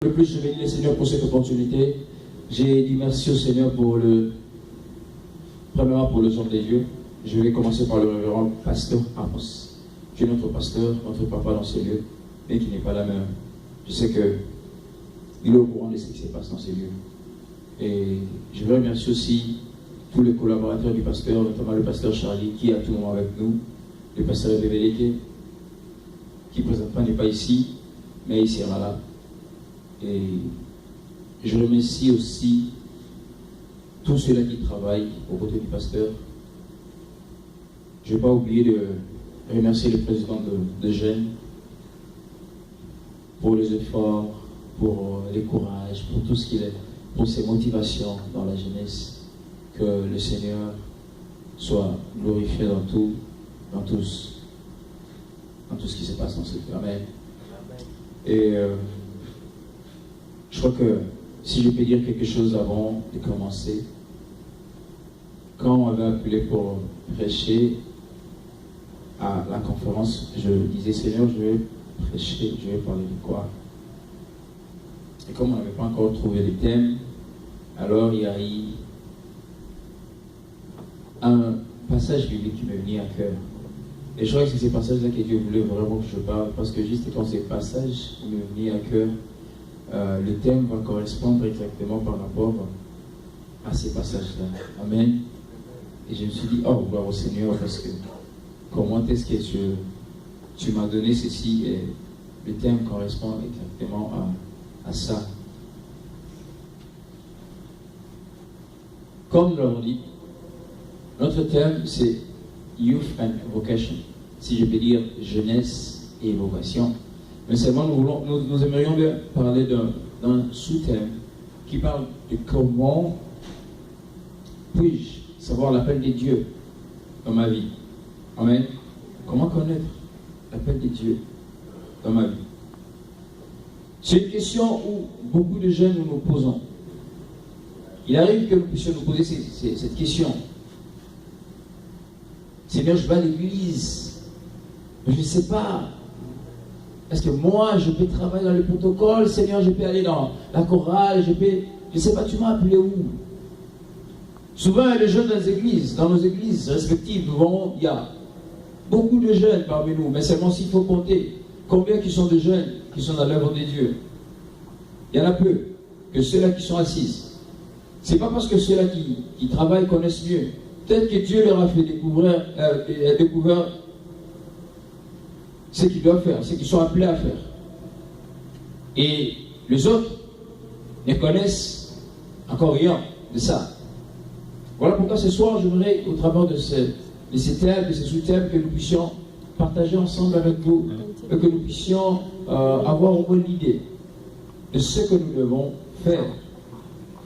Le plus, je bénis le Seigneur pour cette opportunité. J'ai dit merci au Seigneur premièrement pour le genre des dieux. Je vais commencer par le révérend pasteur Amos, qui est notre pasteur, notre papa dans ces lieux, mais qui n'est pas là même. Je sais qu'il est au courant de ce qui se passe dans ces lieux. Et je veux remercier aussi tous les collaborateurs du pasteur, notamment le pasteur Charlie, qui est à tout moment avec nous, le pasteur Bébéleke, qui présentement n'est pas ici, mais il sera là. Et je remercie aussi tous ceux-là qui travaillent aux côtés du pasteur. Je ne vais pas oublier de remercier le président de Jeunes pour les efforts, pour les courages, pour tout ce qu'il est, pour ses motivations dans la jeunesse. Que le Seigneur soit glorifié dans tout ce qui se passe dans ce lieu. Amen. Et je crois que si je peux dire quelque chose avant de commencer, quand on m'avait appelé pour prêcher à la conférence, je disais, Seigneur, je vais prêcher, je vais parler de quoi? Et comme on n'avait pas encore trouvé les thèmes, alors il y a eu un passage biblique qui m'est venu à cœur. Et je crois que c'est ces passages-là que Dieu voulait vraiment que je parle, parce que juste quand ces passages m'est venu à cœur, le thème va correspondre exactement par rapport à ces passages-là. Amen. Et je me suis dit, oh, gloire au Seigneur, parce que comment est-ce que tu m'as donné ceci, et le thème correspond exactement à ça. Comme nous l'avons dit, notre thème c'est Youth and Vocation, si je peux dire jeunesse et vocation. Mais seulement nous aimerions bien parler d'un sous-thème qui parle de comment puis-je savoir l'appel de Dieu dans ma vie. Amen. Comment connaître l'appel de Dieu dans ma vie? C'est une question où beaucoup de jeunes nous posons. Il arrive que nous puissions nous poser cette question. Seigneur, je vais à l'église, mais je ne sais pas. Est-ce que moi, je peux travailler dans le protocole? Seigneur, je peux aller dans la chorale, je ne sais pas, tu m'as appelé où? Souvent, il y a des jeunes dans nos églises respectives, il y a beaucoup de jeunes parmi nous, mais seulement s'il faut compter combien qui sont de jeunes qui sont dans l'œuvre de Dieu. Il y en a peu, que ceux-là qui sont assis. Ce n'est pas parce que ceux-là qui travaillent connaissent mieux. Peut-être que Dieu leur a fait découvrir ce qu'ils doivent faire, ce qu'ils sont appelés à faire. Et les autres ne connaissent encore rien de ça. Voilà pourquoi ce soir, je voudrais, au travers de ces thèmes, de ces sous-thèmes, que nous puissions partager ensemble avec vous, et que nous puissions avoir au moins l'idée de ce que nous devons faire.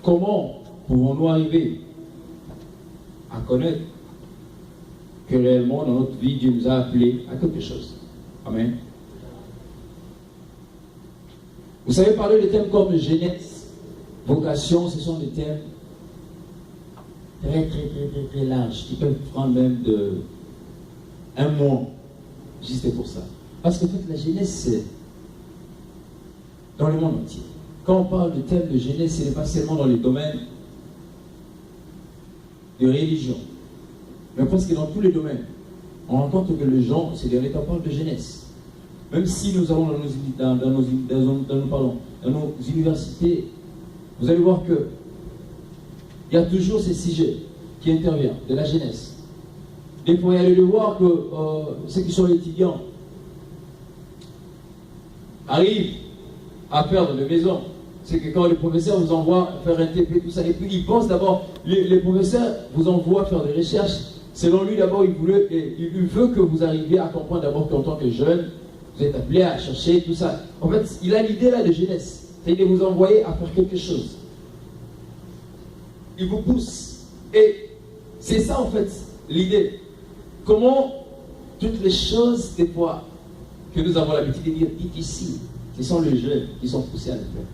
Comment pouvons-nous arriver à connaître que réellement dans notre vie, Dieu nous a appelés à quelque chose. Amen. Vous savez, parler de thèmes comme jeunesse, vocation, ce sont des thèmes très larges, qui peuvent prendre même un mois, juste pour ça. Parce que en fait, la jeunesse, c'est dans le monde entier. Quand on parle de thème de jeunesse, ce n'est pas seulement dans les domaines de religion, mais parce que dans tous les domaines, on rencontre que les gens, c'est des parlent de jeunesse. Même si nous allons dans nos universités, vous allez voir que il y a toujours ces sujets qui interviennent, de la jeunesse. Des fois, il y a le devoir que ceux qui sont étudiants arrivent à faire dans les maisons. C'est que quand les professeurs vous envoient faire un TP, tout ça, et puis ils pensent d'abord, les professeurs vous envoient faire des recherches. Selon lui, d'abord, il veut que vous arriviez à comprendre d'abord qu'en tant que jeune, vous êtes appelé à chercher tout ça. En fait, il a l'idée là de jeunesse. C'est-à-dire de vous envoyer à faire quelque chose. Il vous pousse. Et c'est ça, en fait, l'idée. Comment toutes les choses, des fois, que nous avons l'habitude de dire ici, ce sont les jeunes qui sont poussés à le faire.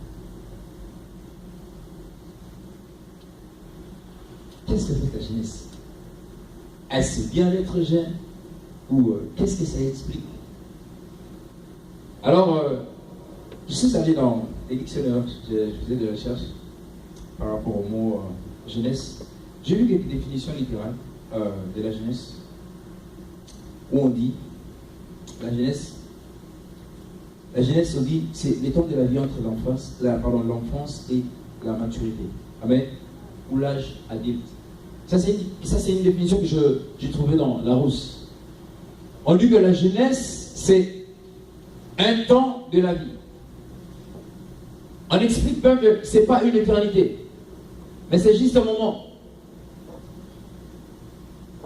Qu'est-ce que fait la jeunesse? Est-ce bien d'être jeune? Ou qu'est-ce que ça explique? Alors, je suis allé dans les dictionnaires, je faisais des recherches par rapport au mot jeunesse. J'ai vu des définitions littérales de la jeunesse où on dit la jeunesse, on dit, c'est les temps de la vie entre l'enfance et la maturité. Amen. Ou l'âge adulte. Ça, c'est une définition que j'ai trouvée dans Larousse. On dit que la jeunesse, c'est un temps de la vie. On n'explique pas que ce n'est pas une éternité, mais c'est juste un moment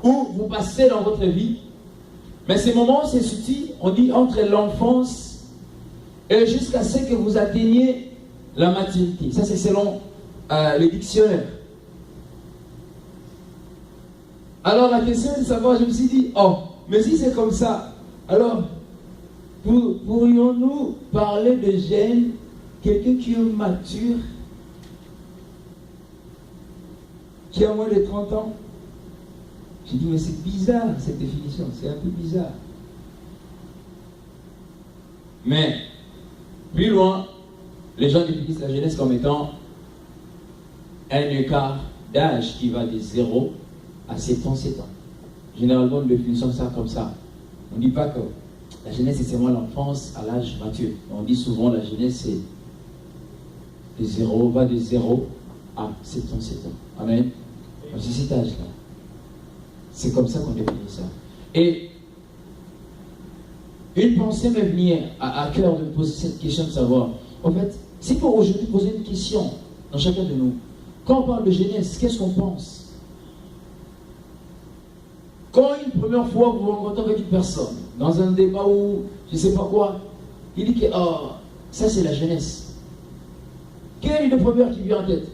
où vous passez dans votre vie. Mais ces moments, c'est situé, on dit, entre l'enfance et jusqu'à ce que vous atteigniez la maturité. Ça, c'est selon les dictionnaires. Alors, la question est de savoir, je me suis dit, oh, mais si c'est comme ça, alors, pourrions-nous parler de jeunes, quelqu'un qui est mature, qui a moins de 30 ans? J'ai dit, mais c'est bizarre cette définition, c'est un peu bizarre. Mais, plus loin, les gens définissent la jeunesse comme étant un écart d'âge qui va de 0 à 7 ans. Généralement, nous définissons ça comme ça. On ne dit pas que la jeunesse, c'est seulement l'enfance à l'âge mature. On dit souvent la jeunesse, c'est va de 0 à 7 ans. Amen. C'est cet âge-là. C'est comme ça qu'on définit ça. Et une pensée m'est venue à cœur de me poser cette question de savoir, en fait, si pour aujourd'hui poser une question dans chacun de nous, quand on parle de jeunesse, qu'est-ce qu'on pense? Quand une première fois vous vous rencontrez avec une personne, dans un débat ou je ne sais pas quoi, il dit que oh, ça c'est la jeunesse. Quelle est le premier qui vient en tête?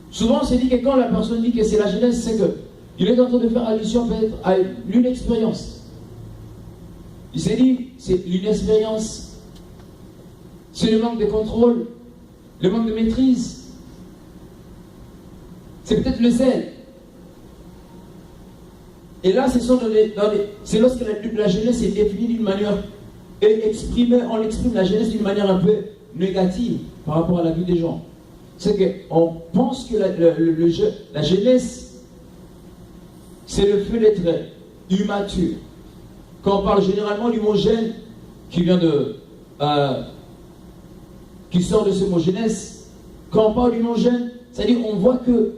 Souvent, on se dit que quand la personne dit que c'est la jeunesse, c'est qu'il est en train de faire allusion peut-être à une expérience. Il s'est dit, c'est l'inexpérience, c'est le manque de contrôle, le manque de maîtrise, c'est peut-être le zèle. Et là, c'est lorsque la jeunesse est définie d'une manière et on exprime la jeunesse d'une manière un peu négative par rapport à la vie des gens. C'est qu'on pense que la jeunesse, c'est le fait d'être immature. Quand on parle généralement du mot jeune, qui sort de ce mot jeunesse, quand on parle du mot jeune, c'est-à-dire on voit que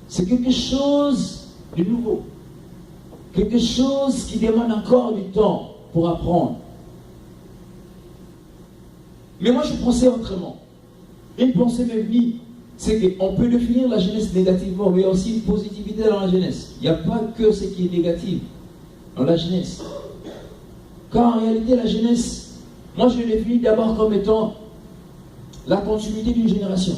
c'est quelque chose de nouveau. Quelque chose qui demande encore du temps pour apprendre. Mais moi je pensais autrement. Une pensée m'est venue, c'est qu'on peut définir la jeunesse négativement, mais il y a aussi une positivité dans la jeunesse. Il n'y a pas que ce qui est négatif dans la jeunesse. Quand en réalité la jeunesse, moi je le définis d'abord comme étant la continuité d'une génération.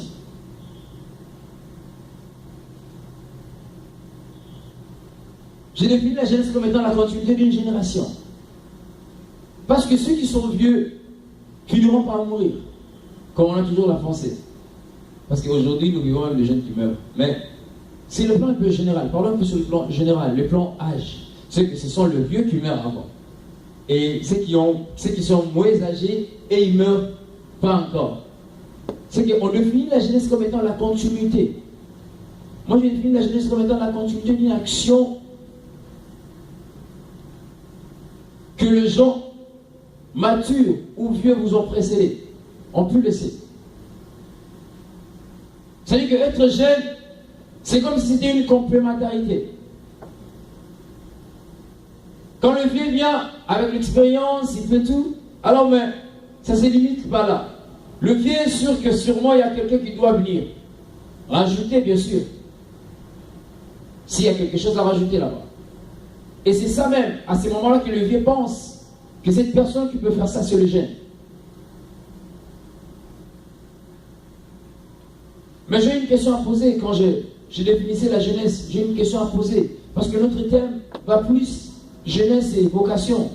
Je définis la jeunesse comme étant la continuité d'une génération. Parce que ceux qui sont vieux finiront par mourir. Comme on a toujours la pensée. Parce qu'aujourd'hui, nous vivons avec des jeunes qui meurent. Mais c'est le plan un peu général. Parlons un peu sur le plan général, le plan âge. C'est que ce sont les vieux qui meurent avant. Et ceux qui sont moins âgés, et ils ne meurent pas encore. C'est qu'on définit la jeunesse comme étant la continuité. Moi, je définis la jeunesse comme étant la continuité d'une action que les gens matures ou vieux vous ont précédé, ont pu laisser. C'est-à-dire qu'être jeune, c'est comme si c'était une complémentarité. Quand le vieux vient avec l'expérience, il fait tout, alors mais ça ne se limite pas là. Le vieux est sûr que sûrement il y a quelqu'un qui doit venir. Rajouter, bien sûr. S'il y a quelque chose à rajouter là-bas. Et c'est ça même, à ce moment-là, que le vieux pense que cette personne qui peut faire ça, c'est le jeune. Mais j'ai une question à poser quand je définissais la jeunesse. J'ai une question à poser. Parce que notre thème va plus jeunesse et vocation.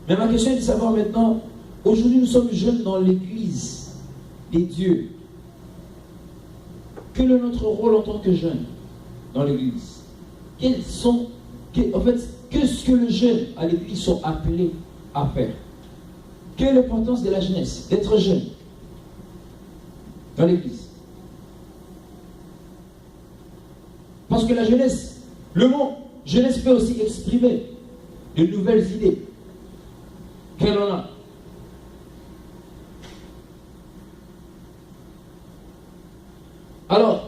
Mais ma question est de savoir maintenant, aujourd'hui nous sommes jeunes dans l'église des dieux. Quel est notre rôle en tant que jeunes dans l'église? En fait, qu'est-ce que les jeunes à l'église sont appelés à faire? Quelle est l'importance de la jeunesse? D'être jeune dans l'église. Parce que la jeunesse, le mot jeunesse peut aussi exprimer de nouvelles idées qu'elle en a. Alors,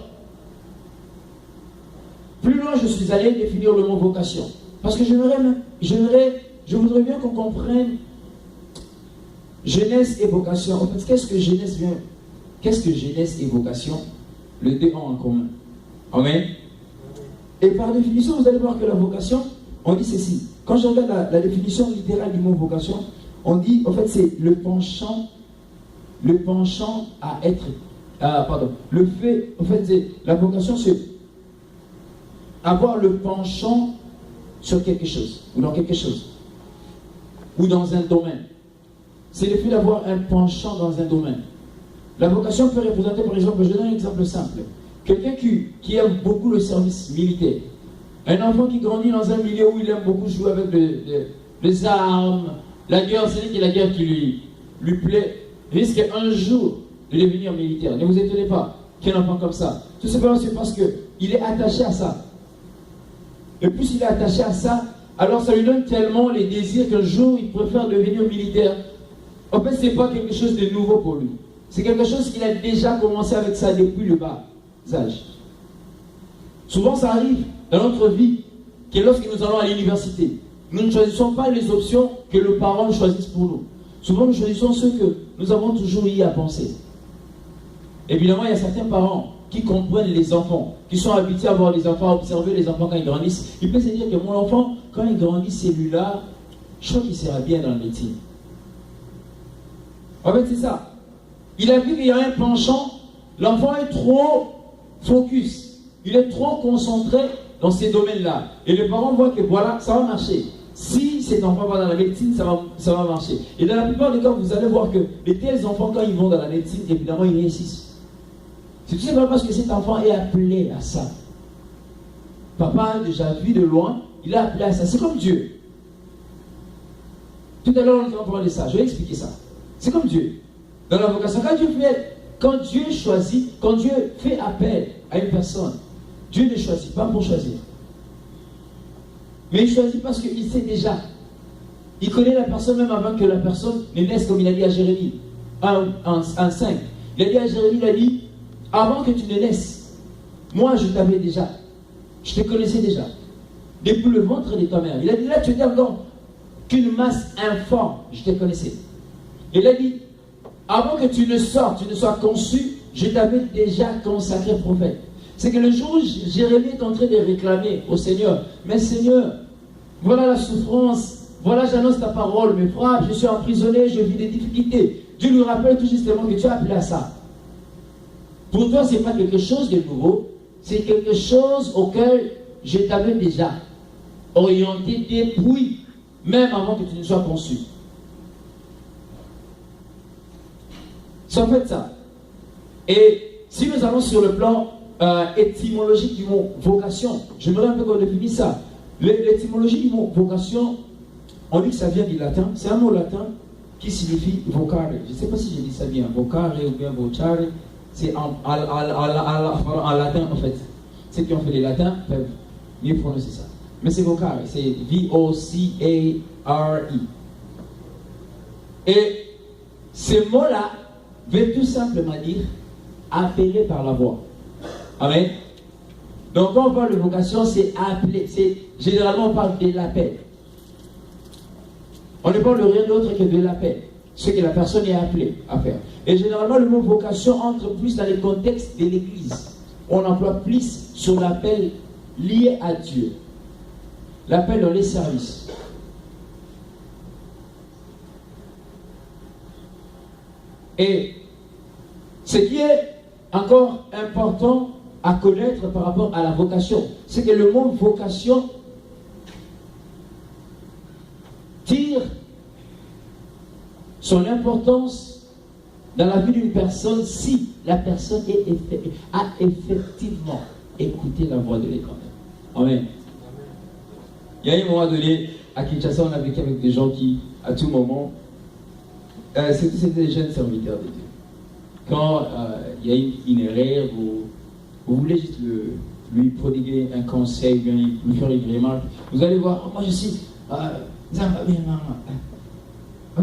plus loin je suis allé définir le mot vocation. Parce que je voudrais bien qu'on comprenne jeunesse et vocation. En fait, qu'est-ce que jeunesse et vocation? Les deux ont en commun. Amen. Et par définition, vous allez voir que la vocation, on dit ceci. Quand je regarde la définition littérale du mot vocation, on dit, en fait, c'est le penchant à être. Le fait, en fait, c'est la vocation, c'est avoir le penchant sur quelque chose, ou dans quelque chose, ou dans un domaine. C'est le fait d'avoir un penchant dans un domaine. La vocation peut représenter, par exemple, je donne un exemple simple. Quelqu'un qui aime beaucoup le service militaire. Un enfant qui grandit dans un milieu où il aime beaucoup jouer avec les armes, la guerre, c'est la guerre qui lui plaît, risque un jour de devenir militaire. Ne vous étonnez pas qu'un enfant comme ça. Tout simplement, c'est parce qu'il est attaché à ça. Et plus il est attaché à ça, alors ça lui donne tellement les désirs qu'un jour il préfère devenir militaire. En fait, ce n'est pas quelque chose de nouveau pour lui. C'est quelque chose qu'il a déjà commencé avec ça depuis le bas âge. Souvent, ça arrive dans notre vie que lorsque nous allons à l'université, nous ne choisissons pas les options que nos parents choisissent pour nous. Souvent, nous choisissons ce que nous avons toujours eu à penser. Évidemment, il y a certains parents qui comprennent les enfants, qui sont habitués à voir les enfants, à observer les enfants quand ils grandissent. Ils peuvent se dire que mon enfant, quand il grandit, celui-là, je crois qu'il sera bien dans la médecine. En fait, c'est ça. Il a vu qu'il y a un penchant. L'enfant est trop focus. Il est trop concentré dans ces domaines-là. Et les parents voient que voilà, ça va marcher. Si cet enfant va dans la médecine, ça va marcher. Et dans la plupart des cas, vous allez voir que les tels enfants, quand ils vont dans la médecine, évidemment, ils réussissent. C'est tout simplement parce que cet enfant est appelé à ça. Papa a déjà vu de loin, il a appelé à ça. C'est comme Dieu. Tout à l'heure, on parlait de ça. Je vais expliquer ça. C'est comme Dieu. Dans la vocation, quand Dieu choisit, quand Dieu fait appel à une personne, Dieu ne choisit pas pour choisir. Mais il choisit parce qu'il sait déjà. Il connaît la personne même avant que la personne ne naisse, comme il a dit à Jérémie 1:5. Il a dit à Jérémie, il a dit, avant que tu ne naisses, moi je t'avais déjà. Je te connaissais déjà. Depuis le ventre de ta mère. Il a dit, là tu étais encore qu'une masse informe. Je te connaissais. Il a dit, avant que tu ne sois conçu, je t'avais déjà consacré prophète. C'est que le jour où Jérémie est en train de réclamer au Seigneur, mais Seigneur, voilà la souffrance, voilà j'annonce ta parole, mes frères, je suis emprisonné, je vis des difficultés. Dieu lui rappelle tout justement que tu as appelé à ça. Pour toi, ce n'est pas quelque chose de nouveau, c'est quelque chose auquel je t'avais déjà orienté depuis, même avant que tu ne sois conçu. C'est en fait ça. Et si nous allons sur le plan étymologique du mot vocation, j'aimerais un peu qu'on définisse ça. L'étymologie du mot vocation, on dit que ça vient du latin. C'est un mot latin qui signifie vocare. Je ne sais pas si j'ai dit ça bien, vocare ou bien vocare. C'est en latin en fait. Ceux qui ont fait les latins peuvent mieux prononcer ça. Mais c'est vocare, c'est V-O-C-A-R-E. Et ce mot-là veut tout simplement dire appelé par la voix. Amen. Donc quand on parle de vocation, c'est appelé. Généralement on parle de l'appel. On ne parle de rien d'autre que de l'appel. Ce que la personne est appelée à faire. Et généralement le mot vocation entre plus dans le contexte de l'église. On emploie plus sur l'appel lié à Dieu. L'appel dans les services. Et ce qui est encore important à connaître par rapport à la vocation, c'est que le mot vocation tire son importance dans la vie d'une personne si la personne a effectivement écouté la voix de l'Éternel. Amen. Il y a un moment donné, à Kinshasa, on a vécu avec des gens qui, à tout moment, C'était des jeunes serviteurs de Dieu. Quand il y a une erreur, vous voulez juste lui prodiguer un conseil, bien lui faire une remarque, vous allez voir, moi je suis. En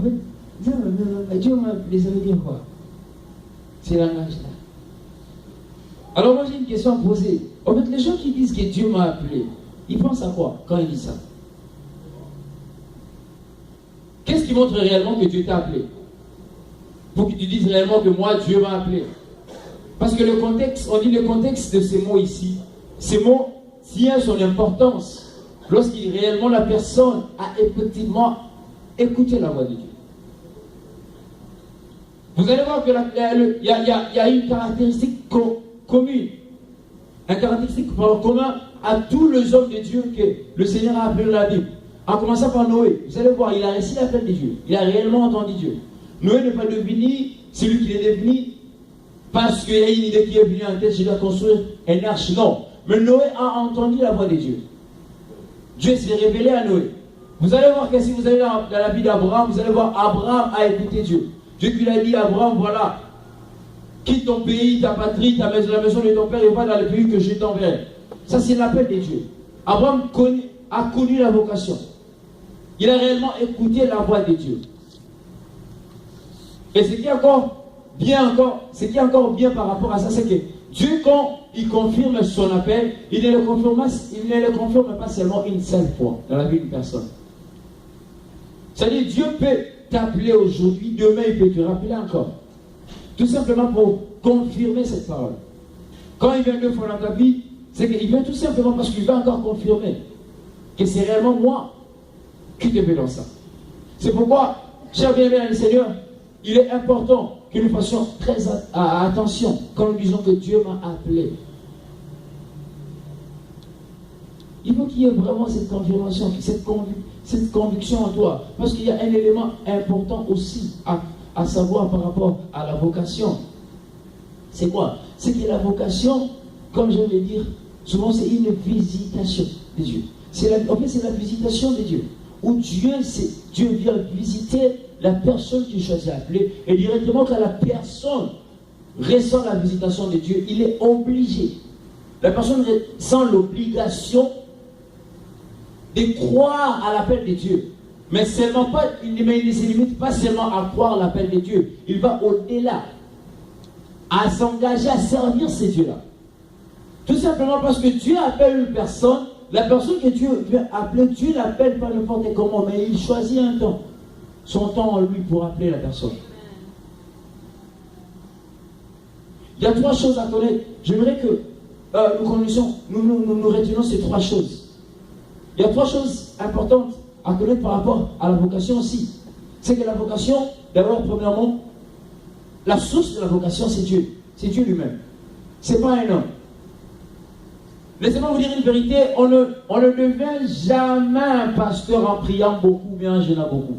fait, Dieu m'a appelé, ça veut dire quoi? C'est langage-là. Alors moi j'ai une question à poser. En fait, les gens qui disent que Dieu m'a appelé, ils pensent à quoi quand ils disent ça? Qu'est-ce qui montre réellement que Dieu t'a appelé? Pour que tu dises réellement que moi, Dieu m'a appelé. Parce que le contexte, on dit le contexte de ces mots ici, ces mots tiennent son importance lorsqu'il réellement la personne a effectivement écouté la voix de Dieu. Vous allez voir qu'il y a une caractéristique commune, un caractéristique commun à tous les hommes de Dieu que le Seigneur a appelé dans la Bible. En commençant par Noé, vous allez voir, il a reçu l'appel de Dieu, il a réellement entendu Dieu. Noé n'est pas devenu celui qui est devenu parce qu'il y a une idée qui est venue en tête, je dois construire un arche. Non, mais Noé a entendu la voix de Dieu. Dieu s'est révélé à Noé. Vous allez voir que si vous allez dans la vie d'Abraham, vous allez voir Abraham a écouté Dieu. Dieu qui lui a dit à Abraham, voilà, quitte ton pays, ta patrie, la maison de ton père et va dans le pays que je t'enverrai. Ça c'est l'appel de Dieu. Abraham a connu la vocation. Il a réellement écouté la voix de Dieu. Et ce qui est encore bien par rapport à ça, c'est que Dieu, quand il confirme son appel, il ne le confirme pas seulement une seule fois dans la vie d'une personne. C'est-à-dire, Dieu peut t'appeler aujourd'hui, demain il peut te rappeler encore. Tout simplement pour confirmer cette parole. Quand il vient deux fois dans ta vie, c'est qu'il vient tout simplement parce qu'il va encore confirmer que c'est réellement moi qui te mets dans ça. C'est pourquoi, chers bien-aimés dans le Seigneur, il est important que nous fassions très attention quand nous disons que Dieu m'a appelé. Il faut qu'il y ait vraiment cette confirmation, cette conviction en toi. Parce qu'il y a un élément important aussi à savoir par rapport à la vocation. C'est quoi? C'est que la vocation, comme je vais le dire, souvent c'est une visitation de Dieu. En fait, c'est la visitation de Dieu. Où Dieu vient visiter la personne qui choisit d'appeler. Et directement quand la personne ressent la visitation de Dieu, il est obligé. La personne ressent l'obligation de croire à l'appel de Dieu. Mais seulement pas, il ne se limite pas seulement à croire à l'appel de Dieu. Il va au-delà, à s'engager à servir ces dieux-là. Tout simplement parce que Dieu appelle une personne, la personne que Dieu veut appeler, Dieu l'appelle pas n'importe comment, mais il choisit un temps, son temps en lui pour appeler la personne. Il y a trois choses à connaître. J'aimerais que nous retenons ces trois choses. Il y a trois choses importantes à connaître par rapport à la vocation aussi. C'est que la vocation, d'abord, premièrement, la source de la vocation, c'est Dieu. C'est Dieu lui-même. Ce n'est pas un homme. Laissez-moi vous dire une vérité, on ne devient jamais un pasteur en priant beaucoup, bien en jeûnant beaucoup.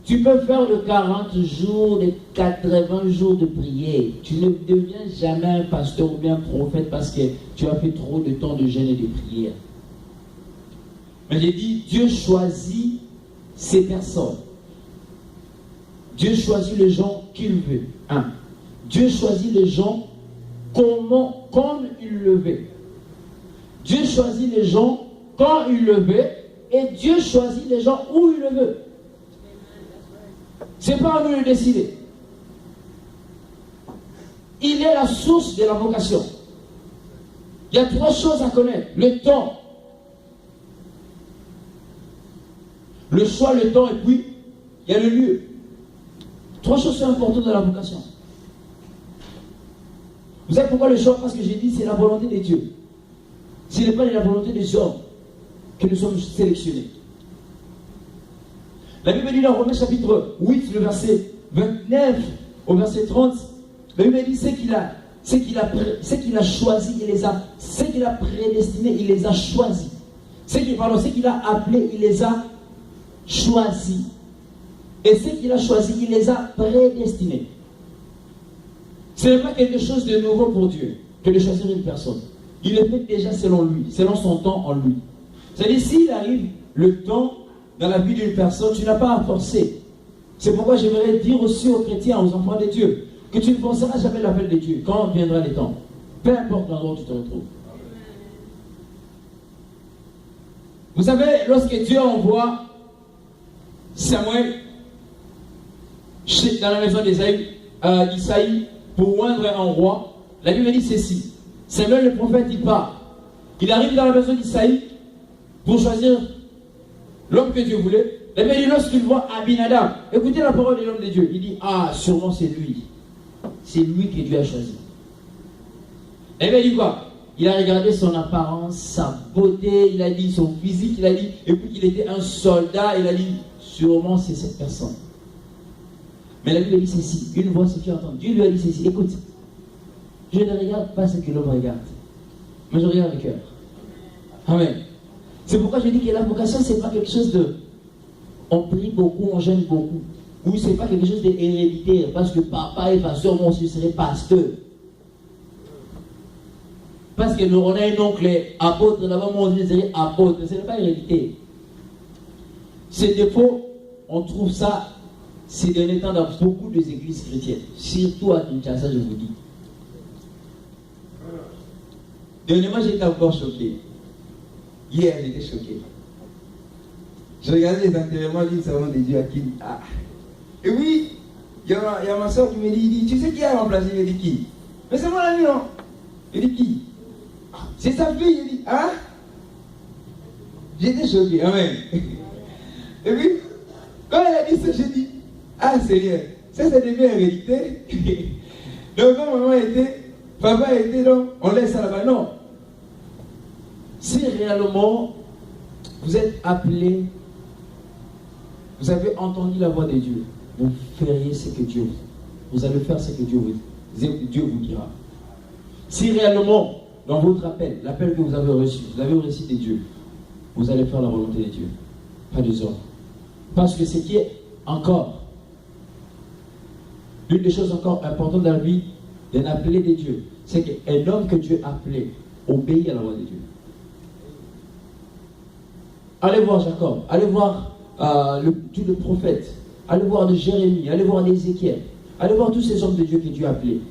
Tu peux faire de 40 jours, de 80 jours de prière. Tu ne deviens jamais un pasteur ou bien un prophète parce que tu as fait trop de temps de jeûne et de prière. Mais j'ai dit, Dieu choisit ces personnes. Dieu choisit les gens qu'il veut. Dieu choisit les gens comme il le veut. Dieu choisit les gens quand il le veut et Dieu choisit les gens où il le veut. Ce n'est pas à nous de décider. Il est la source de la vocation. Il y a trois choses à connaître. Le temps. Le choix, le temps et puis il y a le lieu. Trois choses sont importantes dans la vocation. Vous savez pourquoi le choix? Parce que j'ai dit c'est la volonté de Dieu. Ce n'est pas la volonté des hommes que nous sommes sélectionnés. La Bible dit dans Romains chapitre 8, le verset 29 au verset 30, la Bible dit c'est qu'il a choisi, ce qu'il a prédestiné, il les a choisis. Ce qu'il a appelé, il les a choisis. Et ce qu'il a choisi, il les a prédestinés. Ce n'est pas quelque chose de nouveau pour Dieu que de choisir une personne. Il le fait déjà selon lui, selon son temps en lui. C'est-à-dire, s'il arrive le temps dans la vie d'une personne, tu n'as pas à forcer. C'est pourquoi j'aimerais dire aussi aux chrétiens, aux enfants de Dieu, que tu ne forceras jamais l'appel de Dieu quand viendra le temps. Peu importe l'endroit où tu te retrouves. Vous savez, lorsque Dieu envoie Samuel dans la maison d'Isaïe pour oindre un roi, la Bible dit ceci. Samuel le prophète, il part. Il arrive dans la maison d'Isaïe pour choisir l'homme que Dieu voulait. La Bible dit lorsqu'il voit Abinadab, écoutez la parole de l'homme de Dieu. Il dit, ah, sûrement c'est lui. C'est lui que Dieu a choisi. La Bible dit quoi? Il a regardé son apparence, sa beauté, il a dit son physique, il a dit, et puis qu'il était un soldat, il a dit, sûrement c'est cette personne. Mais la Bible dit ceci, une voix se fit entendre. Dieu lui a dit ceci, écoute, je ne regarde pas ce que l'homme regarde, mais je regarde le cœur. Amen. C'est pourquoi je dis que la vocation, ce n'est pas quelque chose de... On prie beaucoup, on jeûne beaucoup. Ou ce n'est pas quelque chose d'héréditaire, parce que papa et pasteur, moi aussi, je serai pasteur. Parce que nous, on a un oncle apôtre, là-bas, moi aussi, je serai apôtre. Ce n'est pas héréditaire. Ces défauts, on trouve ça ces derniers temps dans beaucoup d'églises chrétiennes. Surtout à Kinshasa, je vous dis. Dernièrement, j'étais encore choqué. Hier, j'étais choqué. Je regardais les enterrements d'une servante de Dieu à qui. Ah. Et oui, il y a ma soeur qui me dit, tu sais qui a remplacé? Il dit qui? Mais c'est mon ami, non? Il dit qui? C'est sa fille. Il dit, hein? J'étais choqué. Amen. Et puis, quand elle a dit ça, j'ai dit, ah Seigneur, ça c'est devenu hérédité. Donc quand maman était, papa était, donc on laisse ça là-bas. Non. Si réellement vous êtes appelé, vous avez entendu la voix de Dieu, vous feriez ce que Dieu vous allez faire ce que Dieu vous dira. Si réellement, dans votre appel, l'appel que vous avez reçu de Dieu, vous allez faire la volonté de Dieu, pas des hommes. Parce que ce qui est encore, l'une des choses encore importantes dans la vie d'un appelé de Dieu, c'est qu'un homme que Dieu a appelé obéit à la voix de Dieu. Allez voir Jacob, allez voir tous les prophètes, allez voir de Jérémie, allez voir d'Ézéchiel, allez voir tous ces hommes de Dieu que Dieu a appelés.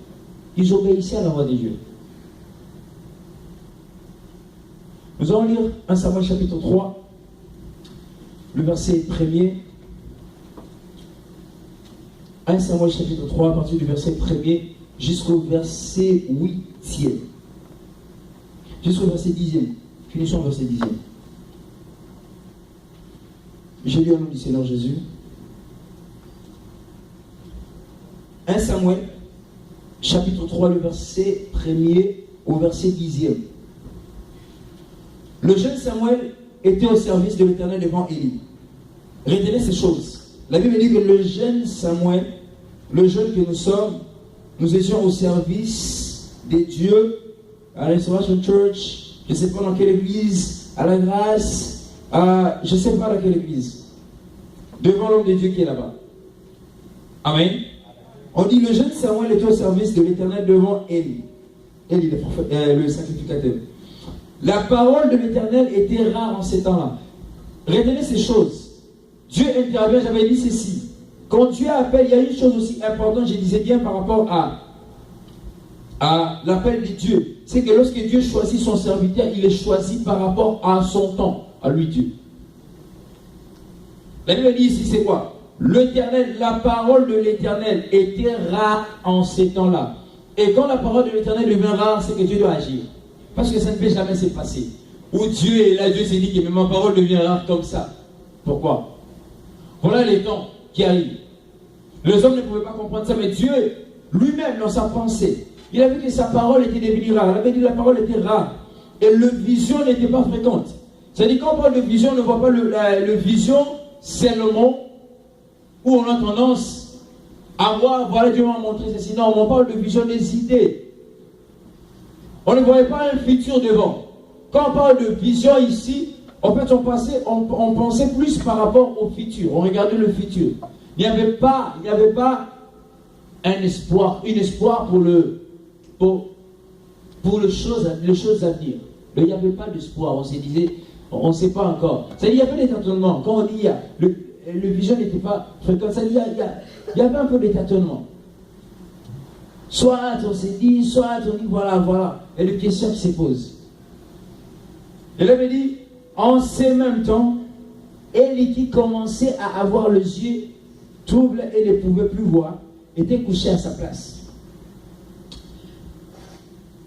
Ils obéissaient à la voix de Dieu. Nous allons lire 1 Samuel chapitre 3, le verset 1er. 1 Samuel chapitre 3, à partir du verset 1er jusqu'au verset 8e. Jusqu'au verset 10e. Finissons au verset 10e. Je lis au nom du Seigneur Jésus. 1 Samuel, chapitre 3, le verset 1er au verset 10e. Le jeune Samuel était au service de l'Éternel devant Élie. Retenez ces choses. La Bible dit que le jeune Samuel, le jeune que nous sommes, nous étions au service des dieux, à la Restoration Church, je ne sais pas dans quelle église, à la grâce, je ne sais pas dans quelle église, devant l'homme de Dieu qui est là-bas. Amen. On dit le jeune Samuel était au service de l'Éternel devant Élie. Élie, le sacrificateur. La parole de l'Éternel était rare en ces temps-là. Retenez ces choses. Dieu intervient, j'avais dit ceci. Quand Dieu appelle, il y a une chose aussi importante, je disais bien par rapport à l'appel de Dieu. C'est que lorsque Dieu choisit son serviteur, il est choisi par rapport à son temps, à lui Dieu. La Bible dit ici, c'est quoi? L'Éternel, la parole de l'Éternel était rare en ces temps-là. Et quand la parole de l'Éternel devient rare, c'est que Dieu doit agir. Parce que ça ne peut jamais se passer. Où Dieu est là, Dieu s'est dit que ma parole devient rare comme ça. Pourquoi? Voilà les temps qui arrivent. Les hommes ne pouvaient pas comprendre ça, mais Dieu, lui-même, dans sa pensée, il a vu que sa parole était devenue rare. Il avait dit que la parole était rare. Et le vision n'était pas fréquente. C'est-à-dire, quand on parle de vision, on ne voit pas le vision seulement où on a tendance à voir, voilà, Dieu m'a montré ceci. Non, on parle de vision des idées. On ne voyait pas un futur devant. Quand on parle de vision ici, en fait, on pensait plus par rapport au futur. On regardait le futur. Il n'y avait pas un espoir pour les choses à venir. Mais il n'y avait pas d'espoir. On se disait, On ne sait pas encore. C'est-à-dire, il y avait des tâtonnements. Quand on dit le vision n'était pas fréquent, c'est-à-dire, il y avait un peu des tâtonnements. Soit on s'est dit, soit on dit voilà. Et les questions qui se posent. Et là, il dit, en ce même temps, Élie qui commençait à avoir les yeux troubles et ne pouvait plus voir, était couché à sa place.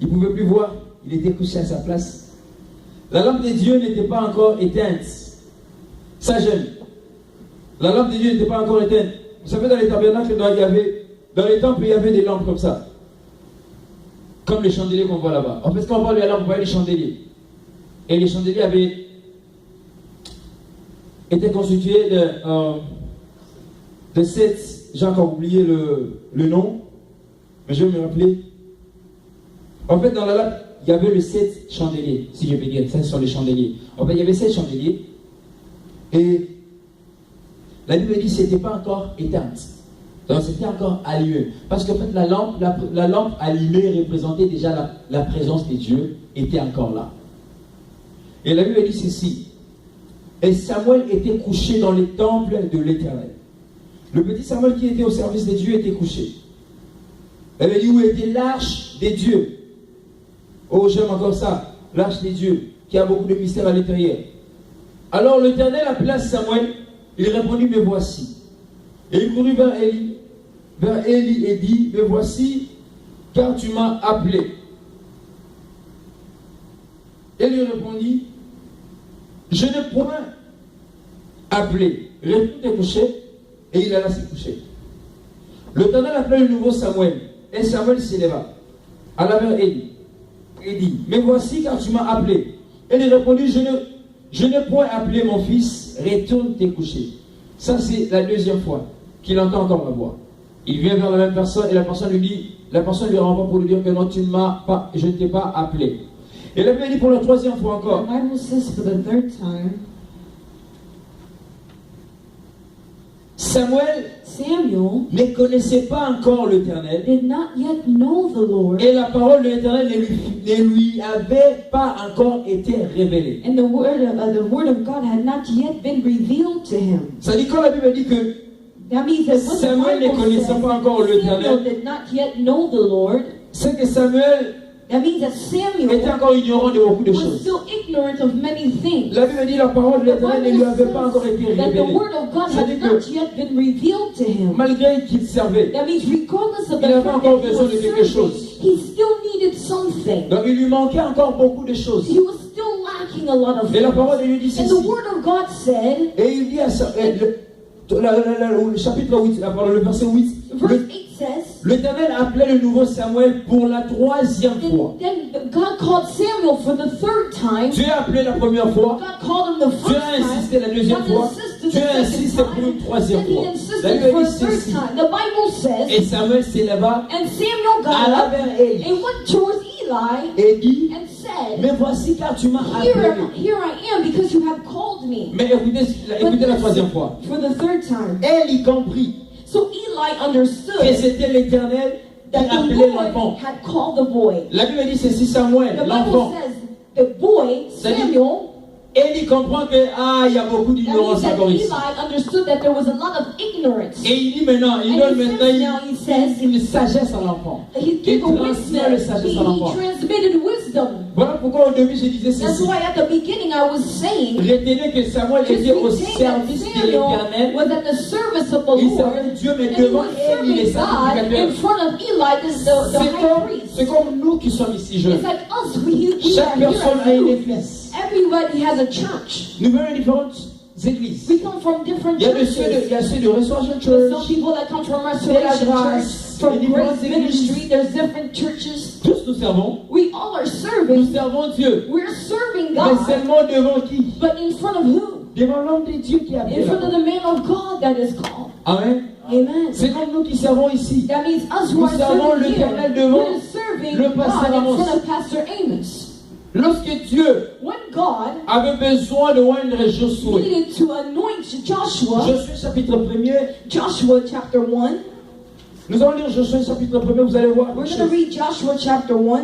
Il ne pouvait plus voir, il était couché à sa place. La lampe de Dieu n'était pas encore éteinte. Ça gêne. La lampe de Dieu n'était pas encore éteinte. Vous savez, dans les tabernacles, dans les temples, il y avait des lampes comme ça. Comme les chandeliers qu'on voit là-bas. En fait, quand on parle de la lampe, on voit les chandeliers. Et les chandeliers avaient été constitués de 7, j'ai encore oublié le nom, mais je vais me rappeler. En fait, dans la lampe, il y avait les 7 chandeliers, si je peux dire, ça ce sont les chandeliers. En fait, il y avait 7 chandeliers, et la Bible dit que ce n'était pas encore éteinte. Donc, c'était encore allumé. Parce qu'en fait, la lampe allumée représentait déjà la présence de Dieu, était encore là. Et la Bible dit ceci. Et Samuel était couché dans les temples de l'Éternel. Le petit Samuel qui était au service de Dieu était couché. Elle dit où était l'arche des dieux. Oh, j'aime encore ça. L'arche des dieux, qui a beaucoup de mystères à l'intérieur. Alors l'Éternel appela Samuel. Il répondit, me voici. Et il courut vers Élie et dit, me voici, car tu m'as appelé. Et lui répondit, je n'ai point appelé. Retourne te coucher, et il alla se coucher. L'Éternel appela le nouveau Samuel, et Samuel s'éleva, alla vers Élie, et dit, me voici, car tu m'as appelé. Et il répondit, je n'ai point appelé mon fils, retourne te coucher. Ça, c'est la deuxième fois qu'il entend encore la voix. Il vient vers la même personne, et la personne lui renvoie pour lui dire que non, je ne t'ai pas appelé. Et la Bible dit pour la troisième fois encore. The Bible says for the third time, Samuel ne connaissait pas encore l'Éternel. did not yet know the Lord, Et la parole de l'Éternel ne lui avait pas encore été révélée. and the word of God had not yet been revealed to him. Ça dit quand la Bible dit que That means that when Samuel ne the Bible connaissait says pas encore Samuel l'Éternel, did not yet know the Lord, c'est que Samuel that means that était Samuel encore ignorant de beaucoup de was choses. still ignorant of many things. La Bible dit la parole de The l'Éternel ne lui Bible avait pas encore été says that the révélée. word of God Ça had dit not que yet been revealed to him. malgré qu'il servait, That means regardless of il the avait fact encore that he besoin was de quelque serving, chose. he still needed something. Donc il lui manquait encore beaucoup de choses. He was still lacking a lot of Et la things. parole lui dit And ceci. the word of God said, Et il dit à le chapitre 8, le verset 8, verse 8 says, l'Éternel appelait le nouveau Samuel pour la troisième fois. then God called Samuel for the third time. Dieu a appelé la première fois, God called him the Dieu first a time. insisté la deuxième God fois, insisted Dieu a the insisté second pour une time. troisième Then he fois. La insisted Bible for a dit third ceci. time. The Bible says, Et Samuel s'éleva, and Samuel got alla up vers Élie and went towards Eli et dit, and said, mais voici car tu m'as appelé. Here I am because you have called me. Mais écoutez la troisième fois. For the third time. Élie comprit So Eli que understood c'était l'Éternel qui that the appelait Lord l'enfant. had called the boy. La Bible dit ceci, Samuel, The Bible l'enfant. says the boy, C'est-à-dire, Samuel, Élie comprend que, il y a beaucoup that means d'ignorance that encore ici. Eli understood that there was a lot of ignorance. Et il dit maintenant, il And donne he says now, maintenant he says, une sagesse à l'enfant. He Il gave a transmet le wisdom. sagesse à He l'enfant. transmitted wisdom. Voilà pourquoi au début je disais That's ceci. why at the beginning I was saying, Retenez que Samuel just était au retain that service de Samuel l'Éternel. was at the service of the Il Lord, servait Dieu, mais and he devant was Élie, les serving God in sacrificateurs. front of Eli, the high priest. C'est comme nous qui sommes ici jeunes. It's like us, we are Chaque here personne as a une youth. église. Everybody has a church. Nous venons de différentes églises. We come from different Il y a churches. ceux de Restoration There's some Church. people that come from la Restoration grâce. Church, from Il y a Grace différentes Ministry. There's different churches. Tous nous servons. We all are Nous serving. servons Dieu. We're serving Mais God. seulement devant qui? But in front of who? Devant l'homme de Dieu qui a In appelé. front of the man of God that is called. Amen. Amen. C'est comme nous qui servons ici. That means us who Nous are servons serving l'Éternel here. devant We're serving le pasteur God in Amos. front of Pastor Amos. Lorsque Dieu When God avait besoin de oindre Josué, needed to anoint Joshua, Josué chapitre 1er, Joshua chapter 1, nous allons lire Josué chapitre 1er, vous allez voir. we're going to read Joshua chapter 1.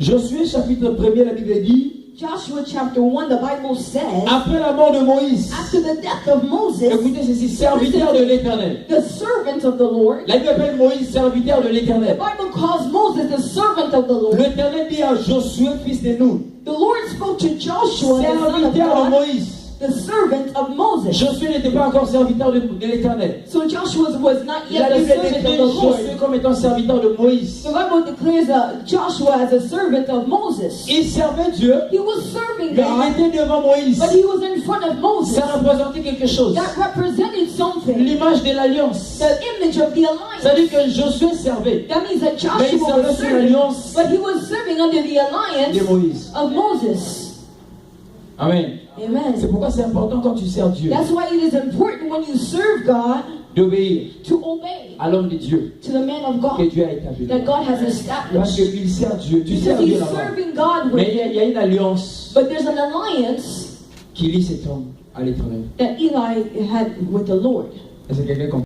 Josué chapitre 1er, la Bible dit, Joshua chapter 1, the Bible says, Après la mort de Moïse, after the death of Moses, écoutez ceci, serviteur de l'Éternel. the servant of the Lord, La Bible appelle Moïse serviteur de the l'Éternel. Bible calls Moses the servant of the Lord. L'Éternel dit à Josué, fils de Nun, The Lord spoke to Joshua, the son of serviteur de God, Moïse. the servant of Moses. Josué n'était pas encore serviteur de l'Éternel. So Joshua was not La yet the Bible servant décrit of the Lord. Josué comme étant serviteur de Moïse. The Bible declares Joshua as a servant of Moses. Il servait Dieu, He was serving mais God, il était devant Moïse. but he was in front of Moses. Ça représentait quelque chose. That represented something. L'image de l'alliance. The image of the alliance. C'est-à-dire que Josué servait, That means that mais il Joshua servait was sous serving, l'alliance but he was serving under the de alliance Moïse. of Moses. Amen. Amen. C'est pourquoi c'est important quand tu sers Dieu That's why it is important when you serve God d'obéir to obey à l'homme de Dieu to the man of que God Dieu a établi. that God has Parce established. qu'il sert Dieu. Tu sers Because Dieu he's là-bas. serving God Mais with, il y a une alliance but there's an alliance qui lie cet homme à l'Éternel. that Eli had with the Lord. Est-ce que quelqu'un comprend?